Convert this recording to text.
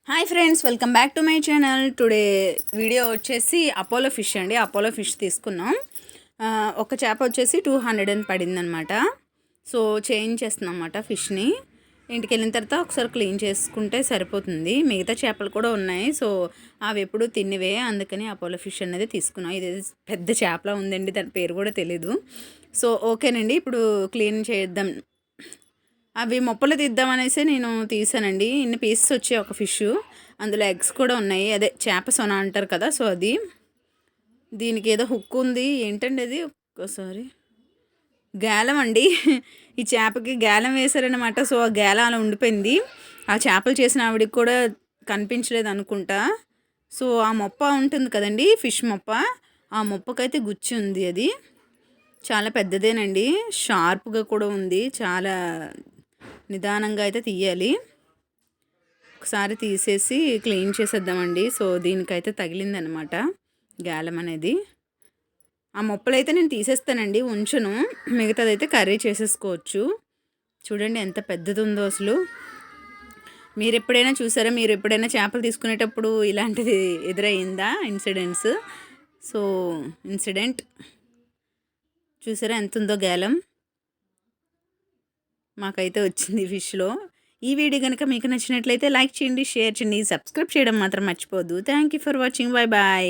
Hi friends, welcome back to my channel. Today video వచ్చేసి Apollo fish అండి. Apollo fish తీసుకున్నాం. ఒక చేప వచ్చేసి 200 అని పడిందనమాట. సో చేంజ్ చేస్తున్నాం అన్నమాట ఫిష్ని. ఇంటికి వెళ్ళిన తర్వాత ఒకసారి క్లీన్ చేసుకుంటే సరిపోతుంది. మిగతా చేపలు కూడా ఉన్నాయి. సో అవి ఎప్పుడు తిన్నివే, అందుకని అపోలో ఫిష్ అనేది తీసుకున్నాం. ఇది పెద్ద చేపలా ఉందండి, దాని పేరు కూడా తెలీదు. సో ఓకేనండి, ఇప్పుడు క్లీన్ చేద్దాం. అవి మొప్పలు తీద్దామనేసి నేను తీసానండి. ఇన్ని పీసెస్ వచ్చాయి ఒక ఫిష్, అందులో ఎగ్స్ కూడా ఉన్నాయి. అదే చేప సొన అంటారు కదా, సో అది. దీనికి ఏదో హుక్ ఉంది, ఏంటండి అది? ఒక్కసారి గాలం అండి. ఈ చేపకి గాలం వేశారనమాట. సో ఆ గాలం అలా ఉండిపోయింది. ఆ చేపలు చేసిన ఆవిడకి కూడా కనిపించలేదు అనుకుంటా. సో ఆ మొప్ప ఉంటుంది కదండి, ఫిష్ మొప్ప, ఆ మొప్పకైతే గుచ్చి ఉంది. అది చాలా పెద్దదేనండి, షార్ప్గా కూడా ఉంది. చాలా నిదానంగా అయితే తీయాలి. ఒకసారి తీసేసి క్లీన్ చేసేద్దామండి. సో దీనికైతే తగిలిందనమాట గాలం అనేది. ఆ మొప్పలైతే నేను తీసేస్తానండి, ఉంచును. మిగతాదైతే కర్రీ చేసేసుకోవచ్చు. చూడండి ఎంత పెద్దది ఉందో అసలు. మీరు ఎప్పుడైనా చూసారా? మీరు ఎప్పుడైనా చేపలు తీసుకునేటప్పుడు ఇలాంటిది ఎదురయ్యిందా ఇన్సిడెంట్స్? సో ఇన్సిడెంట్ చూసారా ఎంత ఉందో గాలం? మాకైతే వచ్చింది ఫిష్లో. ఈ వీడియో కనుక మీకు నచ్చినట్లయితే లైక్ చేయండి, షేర్ చేయండి, సబ్స్క్రైబ్ చేయడం మాత్రం మర్చిపోవద్దు. Thank you for watching. Bye bye.